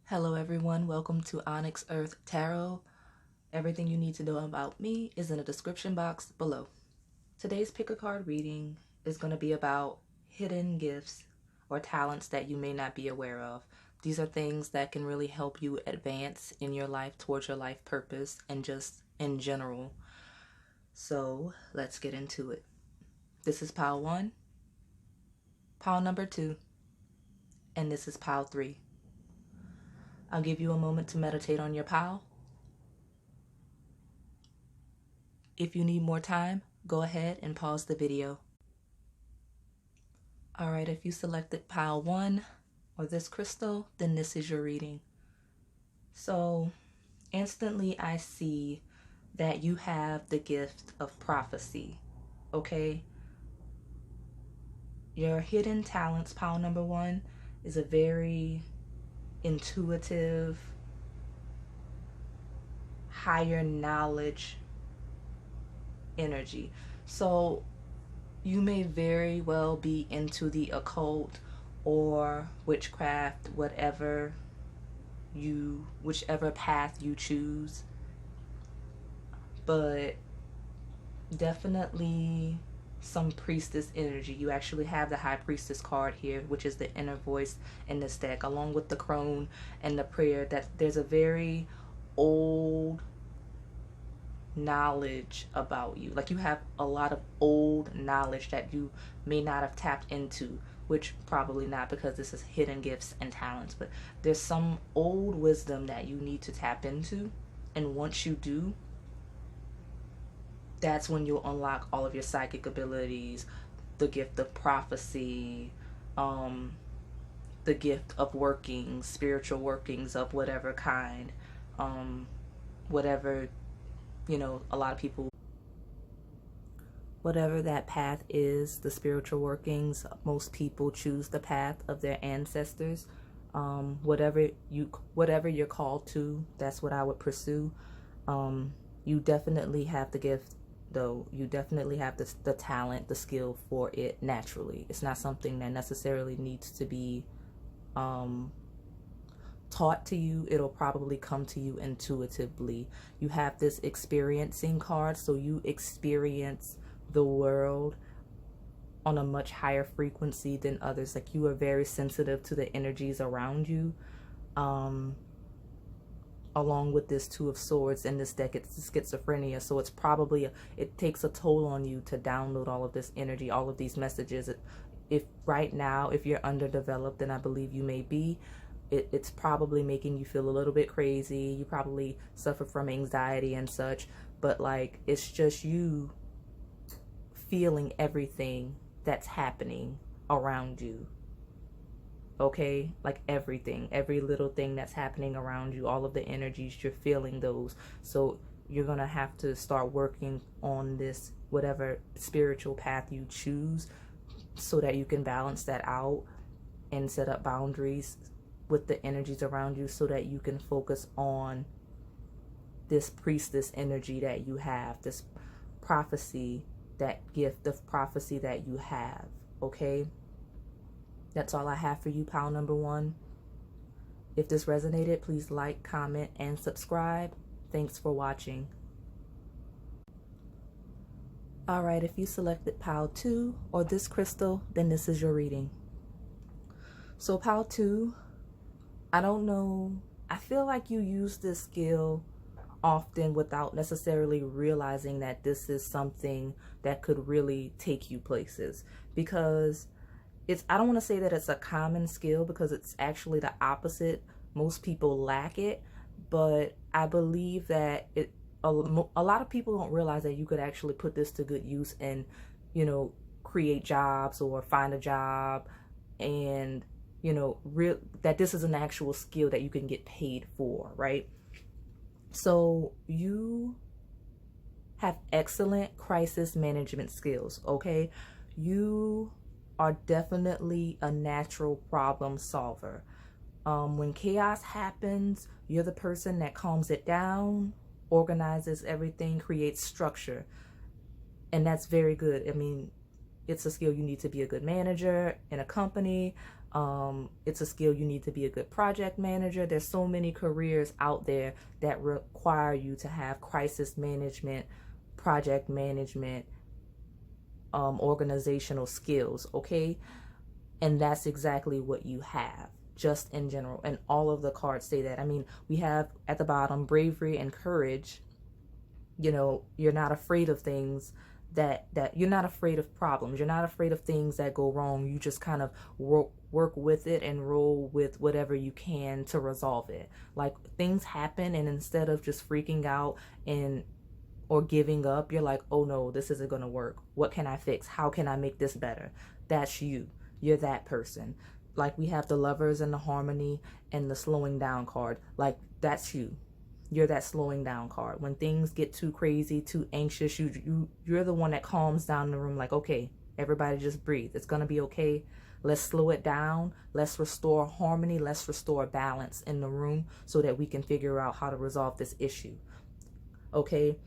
Hello everyone, welcome to Onyx Earth Tarot. Everything you need to know about me is in the description box below. Today's pick a card reading is going to be about hidden gifts or talents that you may not be aware of. These are things that can really help you advance in your life towards your life purpose and just in general. So let's get into it. This is pile 1, pile number 2, and this is pile 3. I'll give you a moment to meditate on your pile. If you need more time, go ahead and pause the video. Alright, if you selected pile 1 or this crystal, then this is your reading. So, instantly I see that you have the gift of prophecy, okay? Your hidden talents, pile number 1, is a very intuitive, higher knowledge energy. So you may very well be into the occult or witchcraft, whichever path you choose, but definitely some priestess energy. You actually have the high priestess card here, which is the inner voice in this deck, along with the crone and the prayer. That there's a very old knowledge about you. Like you have a lot of old knowledge that you may not have tapped into, which probably not, because this is hidden gifts and talents, but there's some old wisdom that you need to tap into, and once you do, that's when you'll unlock all of your psychic abilities, the gift of prophecy, the gift of workings, spiritual workings of whatever kind, whatever, a lot of people, whatever that path is, the spiritual workings, most people choose the path of their ancestors. Whatever you're called to, that's what I would pursue. You definitely have the gift, though. You definitely have the talent, the skill for it naturally. It's not something that necessarily needs to be taught to you. It'll probably come to you intuitively. You have this experiencing card, so you experience the world on a much higher frequency than others. Like you are very sensitive to the energies around you. Along with this Two of Swords in this deck, it's schizophrenia, so it's probably it takes a toll on you to download all of this energy, all of these messages. If right now, if you're underdeveloped, then I believe you may be, it's probably making you feel a little bit crazy. You probably suffer from anxiety and such, but like it's just you feeling everything that's happening around you. Okay, like everything, every little thing that's happening around you, all of the energies, you're feeling those. So you're gonna have to start working on this, whatever spiritual path you choose, so that you can balance that out and set up boundaries with the energies around you, so that you can focus on this priestess energy that you have, this prophecy, that gift of prophecy that you have. Okay, that's all I have for you, pile number 1. If this resonated, please like, comment, and subscribe. Thanks for watching. Alright, if you selected pile 2 or this crystal, then this is your reading. So pile 2, I don't know, I feel like you use this skill often without necessarily realizing that this is something that could really take you places, because I don't want to say that it's a common skill, because it's actually the opposite. Most people lack it, but I believe that a lot of people don't realize that you could actually put this to good use and, create jobs or find a job, and, that this is an actual skill that you can get paid for, right? So you have excellent crisis management skills, okay? You are definitely a natural problem solver. When chaos happens, you're the person that calms it down, organizes everything, creates structure. And that's very good. I mean, it's a skill. You need to be a good manager in a company, It's a skill you need to be a good project manager. There's so many careers out there that require you to have crisis management, project management, organizational skills, okay? And that's exactly what you have, just in general. And all of the cards say that. I mean, we have at the bottom bravery and courage. You know, you're not afraid of things that you're not afraid of problems. You're not afraid of things that go wrong. You just kind of work with it and roll with whatever you can to resolve it. Like, things happen, and instead of just freaking out and or giving up, you're like, oh no, this isn't going to work. What can I fix? How can I make this better? That's you. You're that person. Like, we have the lovers and the harmony and the slowing down card. Like, that's you. You're that slowing down card. When things get too crazy, too anxious, you're the one that calms down the room. Like, okay, everybody just breathe. It's going to be okay. Let's slow it down. Let's restore harmony. Let's restore balance in the room so that we can figure out how to resolve this issue. Okay?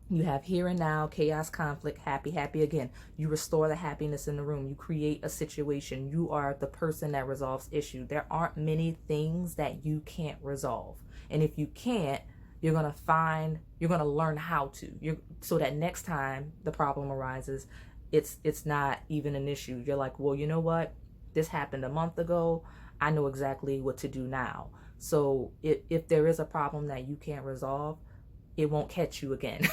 You have here and now, chaos, conflict, happy, happy again. You restore the happiness in the room. You create a situation. You are the person that resolves issue. There aren't many things that you can't resolve. And if you can't, you're going to learn how to. So that next time the problem arises, it's not even an issue. You're like, well, you know what? This happened a month ago. I know exactly what to do now. So if there is a problem that you can't resolve, it won't catch you again.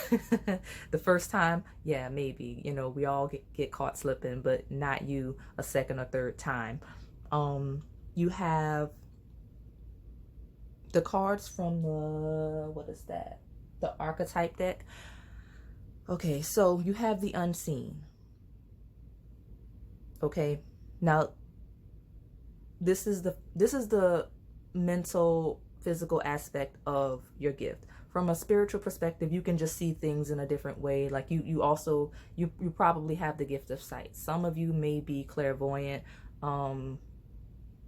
The first time, yeah, maybe, you know, we all get caught slipping, but not you a second or third time. You have the cards from what is that? The archetype deck. Okay, so you have the unseen. Okay, now this is the mental, physical aspect of your gift. From a spiritual perspective, you can just see things in a different way. Like you probably have the gift of sight. Some of you may be clairvoyant, and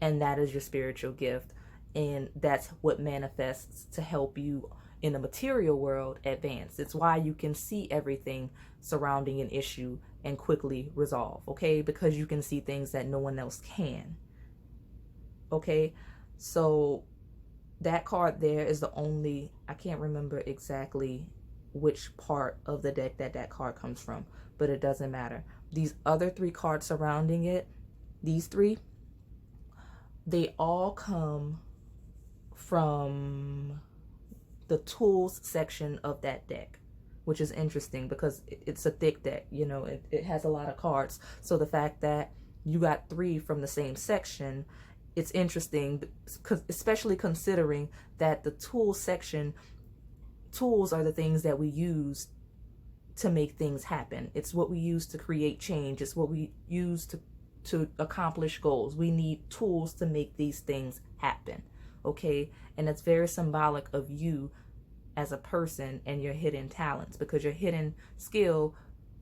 that is your spiritual gift, and that's what manifests to help you in the material world advance. It's why you can see everything surrounding an issue and quickly resolve, okay? Because you can see things that no one else can. Okay, so that card there is the only, I can't remember exactly which part of the deck that card comes from, but it doesn't matter. These other three cards surrounding it, these three, they all come from the tools section of that deck, which is interesting because it's a thick deck, you know, it has a lot of cards. So the fact that you got three from the same section, it's interesting, especially considering that the tools section, tools are the things that we use to make things happen. It's what we use to create change. It's what we use to accomplish goals. We need tools to make these things happen, okay? And it's very symbolic of you as a person and your hidden talents, because your hidden skill,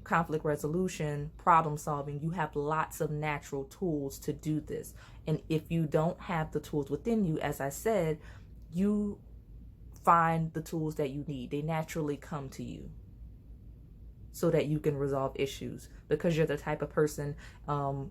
conflict resolution, problem solving, you have lots of natural tools to do this. And if you don't have the tools within you, as I said, you find the tools that you need. They naturally come to you so that you can resolve issues, because you're the type of person,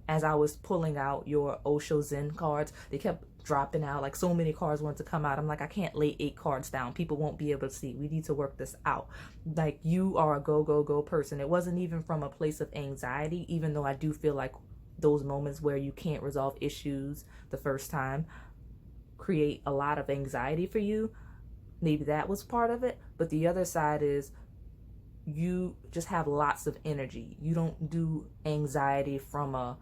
as I was pulling out your Osho Zen cards, they kept dropping out, like so many cards wanted to come out. I'm like, I can't lay 8 cards down. People won't be able to see. We need to work this out. Like, you are a go, go, go person. It wasn't even from a place of anxiety, even though I do feel like those moments where you can't resolve issues the first time create a lot of anxiety for you. Maybe that was part of it. But the other side is you just have lots of energy. You don't do anxiety from a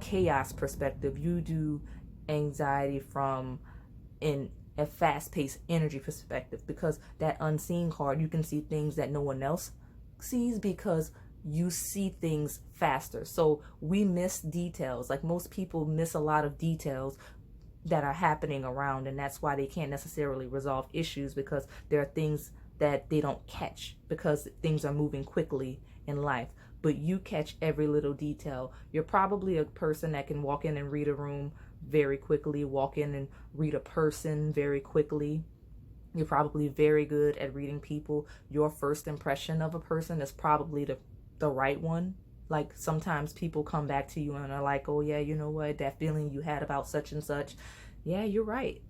chaos perspective. You do anxiety from a fast-paced energy perspective, because that unseen card, you can see things that no one else sees because you see things faster. So we miss details. Like, most people miss a lot of details that are happening around, and that's why they can't necessarily resolve issues, because there are things that they don't catch because things are moving quickly in life. But you catch every little detail. You're probably a person that can walk in and read a room very quickly, walk in and read a person very quickly. You're probably very good at reading people. Your first impression of a person is probably the right one Like sometimes people come back to you and are like, oh yeah, you know what, that feeling you had about such and such, yeah, you're right.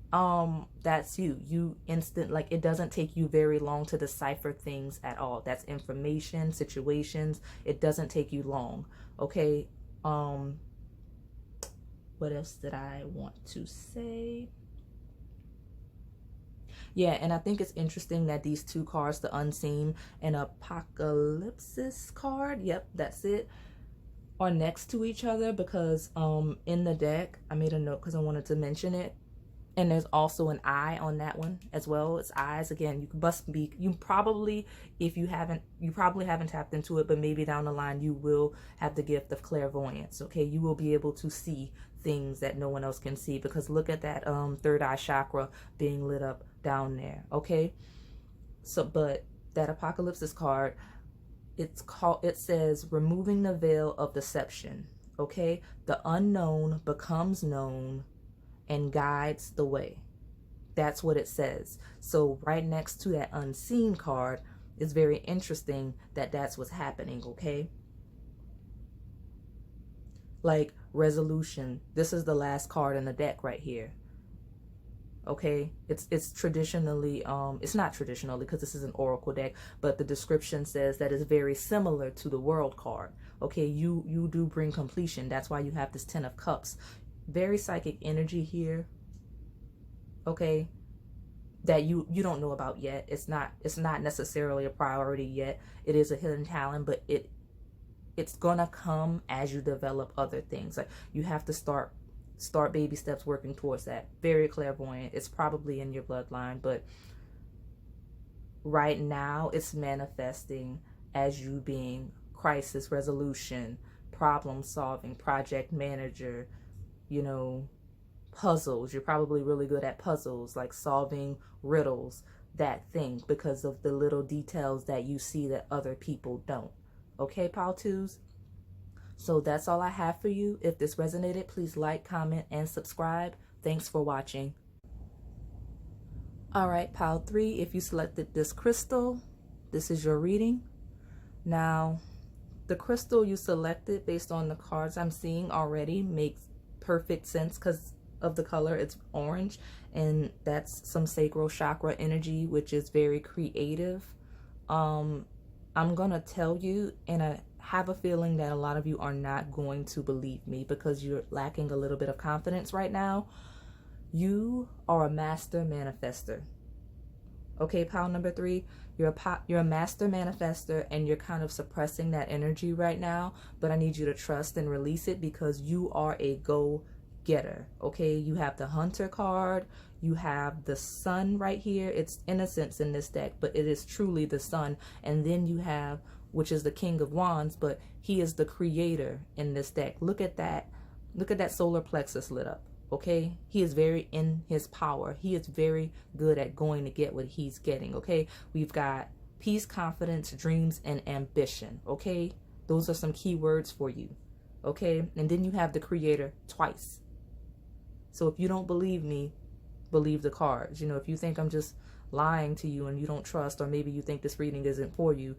That's you instant, like it doesn't take you very long to decipher things at all. That's information, situations. It doesn't take you long. Okay. What else did I want to say? Yeah, and I think it's interesting that these two cards, the Unseen and Apocalypsis card, yep, that's it, are next to each other because in the deck, I made a note because I wanted to mention it. And there's also an eye on that one as well. It's eyes. Again, you must be, you probably, if you haven't, you probably haven't tapped into it, but maybe down the line you will have the gift of clairvoyance. Okay, you will be able to see things that no one else can see, because look at that third eye chakra being lit up down there. Okay, so but that Apocalypsis card, it says removing the veil of deception. Okay, the unknown becomes known and guides the way. That's what it says. So right next to that Unseen card, it's very interesting that that's what's happening. Okay, like resolution. This is the last card in the deck right here. Okay, it's traditionally it's not traditionally because this is an oracle deck, but the description says that it's very similar to the World card. Okay, you do bring completion. That's why you have this 10 of Cups. Very psychic energy here. Okay, that you don't know about yet. It's not necessarily a priority yet. It is a hidden talent, but it's gonna come as you develop other things. Like you have to start baby steps working towards that. Very clairvoyant. It's probably in your bloodline, but right now it's manifesting as you being crisis resolution, problem solving, project manager, you know, puzzles. You're probably really good at puzzles, like solving riddles, that thing, because of the little details that you see that other people don't. Okay, Pal Twos? So that's all I have for you. If this resonated, please like, comment, and subscribe. Thanks for watching. All right, Pile 3, if you selected this crystal, this is your reading. Now, the crystal you selected based on the cards I'm seeing already makes perfect sense because of the color. It's orange, and that's some sacral chakra energy, which is very creative. I'm gonna tell you, and I have a feeling that a lot of you are not going to believe me because you're lacking a little bit of confidence right now. You are a master manifester. Okay, pile number 3, you're a master manifester, and you're kind of suppressing that energy right now, but I need you to trust and release it because you are a go-getter. Okay, you have the Hunter card, you have the Sun right here. It's innocence in this deck, but it is truly the Sun. And then you have, which is the King of Wands, but he is the creator in this deck. Look at that solar plexus lit up. Okay, he is very in his power. He is very good at going to get what he's getting. Okay, we've got peace, confidence, dreams, and ambition. Okay, those are some key words for you. Okay, and then you have the creator twice. So if you don't believe me, believe the cards. You know, if you think I'm just lying to you and you don't trust, or maybe you think this reading isn't for you,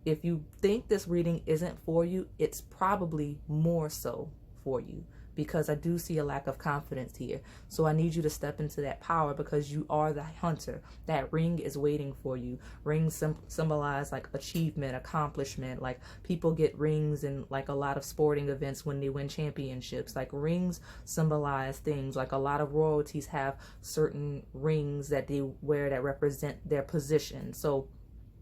if you think this reading isn't for you, it's probably more so for you, because I do see a lack of confidence here. So I need you to step into that power because you are the hunter. That ring is waiting for you. Rings symbolize like achievement, accomplishment. Like people get rings in like a lot of sporting events when they win championships. Like rings symbolize things. Like a lot of royalties have certain rings that they wear that represent their position. So,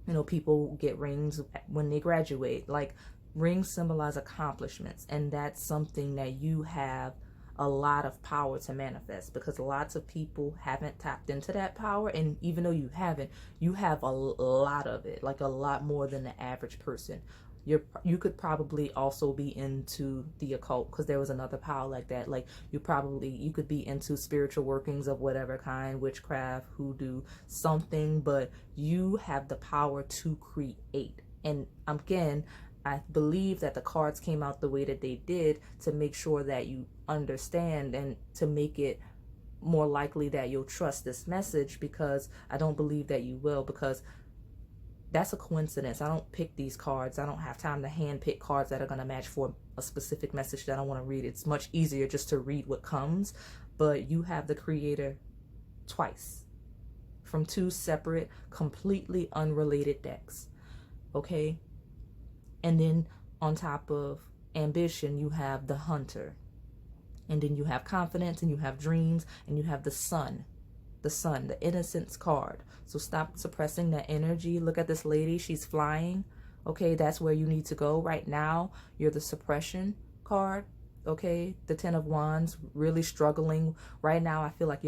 you know, people get rings when they graduate. Like rings symbolize accomplishments, and that's something that you have a lot of power to manifest, because lots of people haven't tapped into that power. And even though you haven't, you have a lot of it, like a lot more than the average person. You could probably also be into the occult, because there was another power like that. Like you could be into spiritual workings of whatever kind, witchcraft, hoodoo, something, but you have the power to create. And again, I believe that the cards came out the way that they did to make sure that you understand, and to make it more likely that you'll trust this message, because I don't believe that you will, because that's a coincidence. I don't pick these cards. I don't have time to hand pick cards that are going to match for a specific message that I want to read. It's much easier just to read what comes. But you have the Creator twice from two separate, completely unrelated decks. Okay? And then on top of ambition, you have the Hunter. And then you have confidence, and you have dreams, and you have the Sun. The Sun, the Innocence card. So stop suppressing that energy. Look at this lady. She's flying. Okay, that's where you need to go right now. You're the suppression card. Okay, the Ten of Wands, really struggling. Right now, I feel like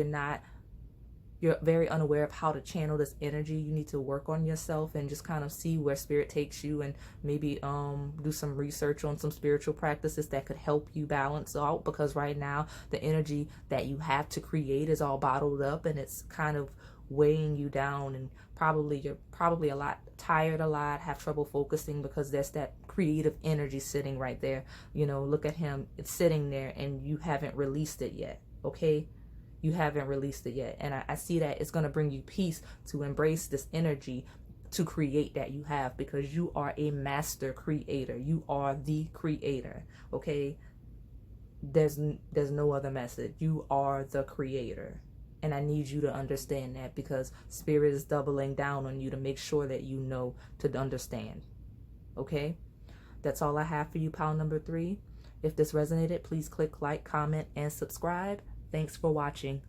you're very unaware of how to channel this energy. You need to work on yourself and just kind of see where spirit takes you, and maybe do some research on some spiritual practices that could help you balance out, because right now the energy that you have to create is all bottled up, and it's kind of weighing you down, and you're probably a lot tired, have trouble focusing, because there's that creative energy sitting right there. You know, look at him. It's sitting there and you haven't released it yet. Okay, you haven't released it yet. And I see that it's going to bring you peace to embrace this energy to create that you have, because you are a master creator. You are the creator. Okay, there's no other message. You are the creator. And I need you to understand that, because spirit is doubling down on you to make sure that you know to understand. Okay, that's all I have for you, pile number 3. If this resonated, please click like, comment, and subscribe. Thanks for watching.